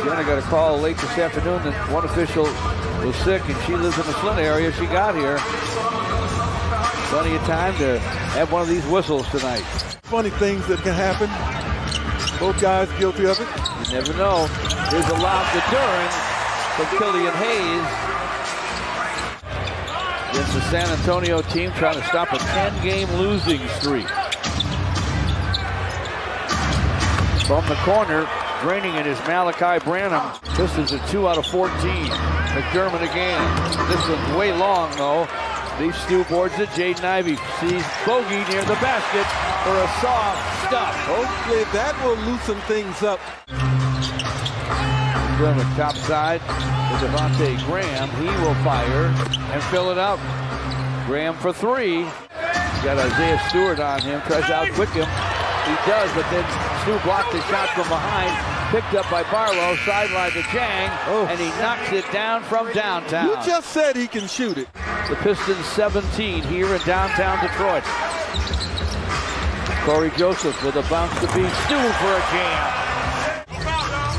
Jenna got a call late this afternoon that one official was sick and she lives in the Flint area. She got here. Plenty of time to have one of these whistles tonight. Funny things that can happen. Both guys guilty of it. You never know. Here's a lob to Duran from Killian Hayes. Against the San Antonio team trying to stop a 10-game losing streak. From the corner, draining it is Malachi Branham. Pistons are 2 out of 14. McDermott again. This one's way long though. Leafs Stu boards it. Jaden Ivey sees Bogey near the basket for a soft stuff. Hopefully that will loosen things up. McDermott top side to Devontae Graham. He will fire and fill it up. Graham for 3. He's got Isaiah Stewart on him. Tries to outquick him. He does, but then Stu blocked the shot from behind. Picked up by Barlow. Sideline to Jang. And he knocks it down from downtown. You just said he can shoot it. The Pistons 17 here in downtown Detroit. Corey Joseph with a bounce to beat Stu for a jam.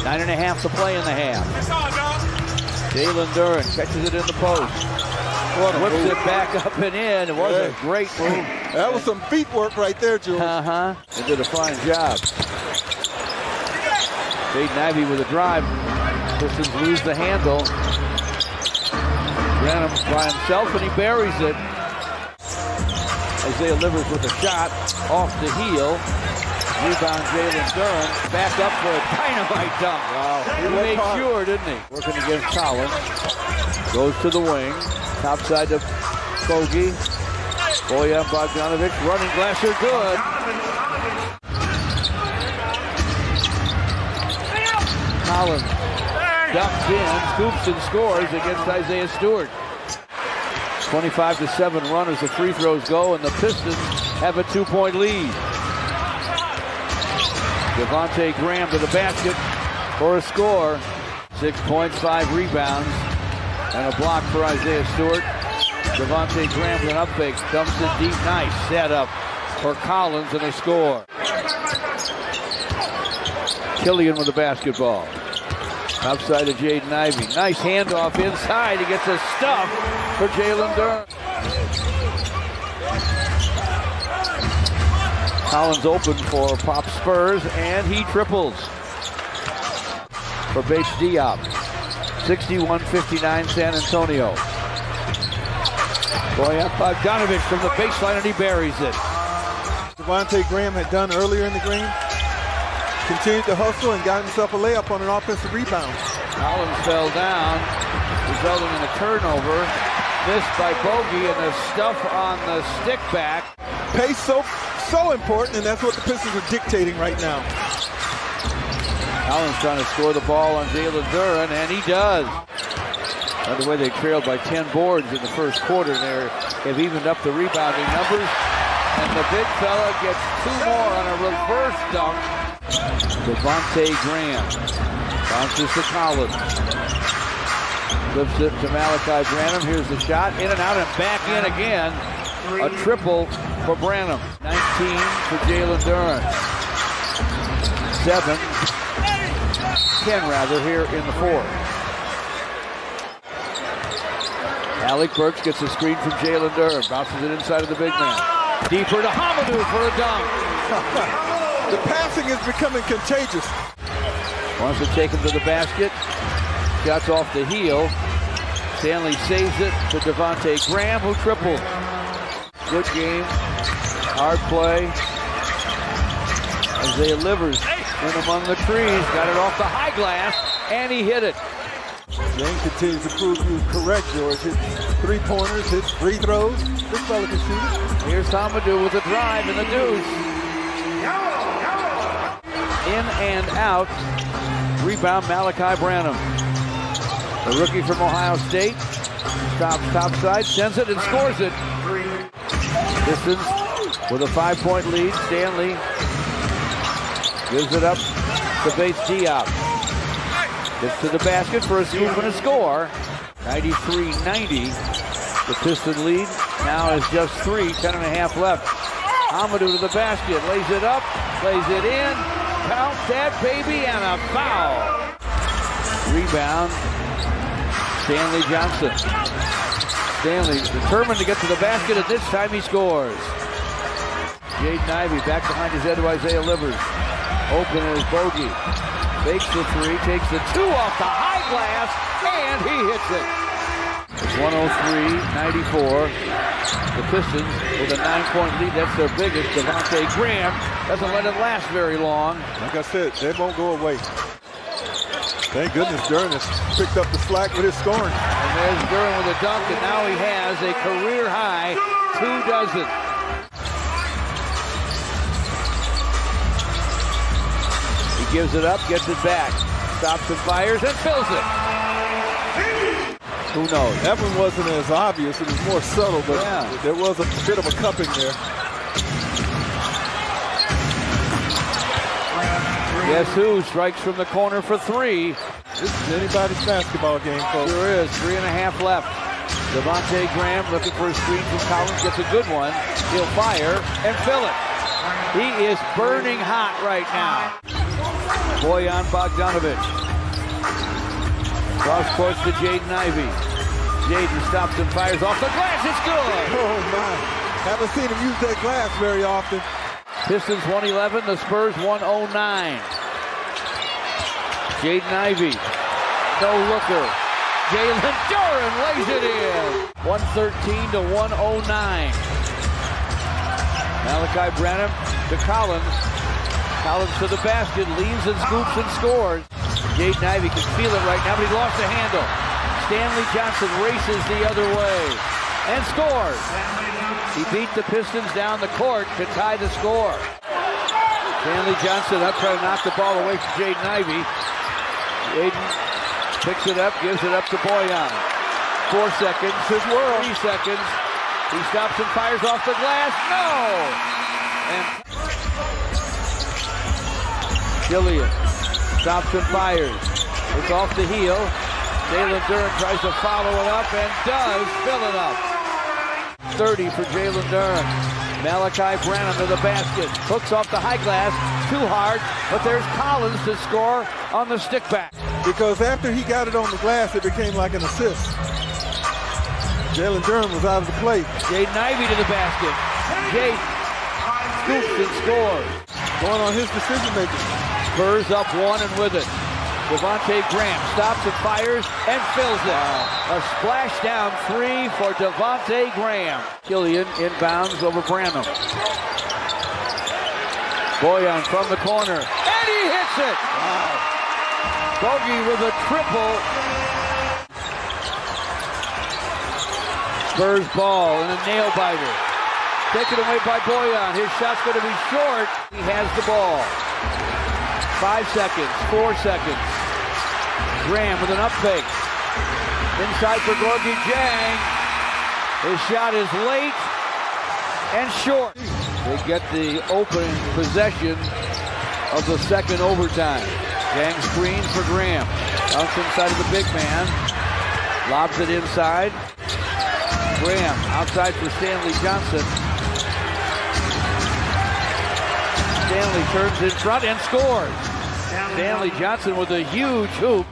9.5 to play in the half. Jalen Duran catches it in the post. Whips it back up and in. It was a great move. That was some feet work right there, Jules. They did a fine job. Jaden Ivey with a drive. Pistons lose the handle. Branham by himself and he buries it. Isaiah Livers with a shot off the heel. Rebound Jalen Duran. Back up for a dynamite dunk. Wow. He made sure, didn't he? Working against Collins. Goes to the wing. Top side to Bogey. Boyan Bogdanovic running. Glasser good. Collins ducks in, scoops and scores against Isaiah Stewart. 25-7 run as the free throws go, and the Pistons have a 2-point lead. Devontae Graham to the basket for a score. 6 points, 5 rebounds, and a block for Isaiah Stewart. Devontae Graham with an up fake, dumps it deep, nice set up for Collins and a score. Killian with the basketball. Outside to Jaden Ivey. Nice handoff inside. He gets a stuff for Jalen Duran. Collins open for Pop Spurs, and he triples for Bates Diop. 61-59 San Antonio. Boyan Bogdanovic from the baseline, and he buries it. Devontae Graham had done earlier in the game. Continued to hustle and got himself a layup on an offensive rebound. Collins fell down, resulting in a turnover. Missed by Bogey, and the stuff on the stick back. Pace so important, and that's what the Pistons are dictating right now. Collins trying to score the ball on Jalen Duran, and he does. By the way, they trailed by 10 boards in the first quarter. They've evened up the rebounding numbers, and the big fella gets 2 more on a reverse dunk. Devontae Graham bounces to Collins. Flips it to Malachi Branham. Here's the shot. In and out and back in again. A triple for Branham. 19 for Jalen Duran. 10 rather here in the fourth. Alec Burks gets a screen from Jalen Duran. Bounces it inside of the big man. Deeper to Hamidou for a dunk. The passing is becoming contagious. Wants to take him to the basket. Shots off the heel. Stanley saves it to Devontae Graham, who tripled. Good game. Hard play. Isaiah Livers in among the trees. Got it off the high glass, and he hit it. Jane continues to prove you correct, George. Hits 3-pointers, hits free throws. This fella can shoot it. Here's Hamidou with a drive and the deuce. In and out. Rebound Malachi Branham. The rookie from Ohio State. Stops topside, sends it and scores it. Pistons with a 5-point lead. Stanley gives it up to Bates Diop. Gets to the basket for a scoop and a score. 93-90. The Piston lead now is just 3, 10.5 left. Hamidou to the basket, lays it up, plays it in. Count that baby, and a foul. Rebound. Stanley Johnson. Stanley determined to get to the basket, and this time he scores. Jaden Ivey back behind his head to Isaiah Livers. Open is Bogey. Fakes the three, takes the two off the high glass, and he hits it. It's 103-94. The Pistons with a 9-point lead. That's their biggest. Devontae Graham doesn't let it last very long. Like I said, they won't go away. Thank goodness Duran has picked up the slack with his scoring. And there's Duran with a dunk, and now he has a career-high 2 dozen. He gives it up, gets it back, stops and fires, and fills it. Who knows? That one wasn't as obvious. It was more subtle, but there was a bit of a cupping there. Guess who strikes from the corner for 3? This is anybody's basketball game, folks. Sure is. 3.5 left. Devontae Graham looking for a screen from Collins. Gets a good one. He'll fire and fill it. He is burning hot right now. Bojan Bogdanovic. Cross court to Jaden Ivey. Jaden stops and fires off the glass. It's good. Oh, my. Haven't seen him use that glass very often. Pistons 111, the Spurs 109. Jaden Ivey, no looker. Jalen Duran lays it in. 113-109. Malachi Branham to Collins. Collins to the basket, leans and scoops and scores. Jaden Ivey can feel it right now, but he lost the handle. Stanley Johnson races the other way and scores. He beat the Pistons down the court to tie the score. Stanley Johnson up trying to knock the ball away from Jaden Ivey. Jaden picks it up, gives it up to Bojan. 4 seconds, his world. 3 seconds. He stops and fires off the glass. No! And Gillian stops and fires. It's off the heel. Jalen Duran tries to follow it up and does fill it up. 30 for Jalen Duran. Malachi Branham to the basket. Hooks off the high glass. Too hard, but there's Collins to score on the stick back. Because after he got it on the glass, it became like an assist. Jalen Duran was out of the play. Jaden Ivey to the basket. Jaden scoops and scores. Going on his decision making. Spurs up 1 and with it. Devontae Graham stops and fires and fills it. A splashdown 3 for Devontae Graham. Killian inbounds over Branham. Bojan from the corner. And he hits it! Wow. Bogey with a triple. Spurs ball and a nail biter. Taken away by Bojan. His shot's going to be short. He has the ball. 5 seconds, 4 seconds. Graham with an up fake. Inside for Gorgie Jang. His shot is late and short. They get the opening possession of the second overtime. Jang screens for Graham. Dunks inside of the big man. Lobs it inside. Graham outside for Stanley Johnson. Stanley turns in front and scores. Stanley Johnson with a huge hoop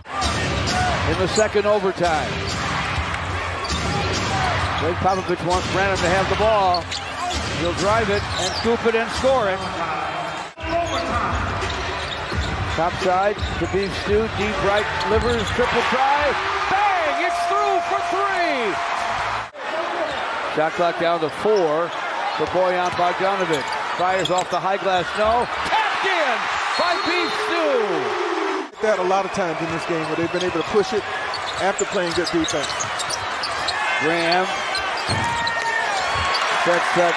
in the second overtime. Greg Popovich wants Branham to have the ball. He'll drive it and scoop it and score it. Top side to Beef Stew, deep right, Livers, triple try. Bang! It's through for 3! Shot clock down to 4 for Bojan Bogdanovic. Fires off the high glass, no. Tapped in by Beef Stew. That a lot of times in this game where they've been able to push it after playing good defense. Graham sets that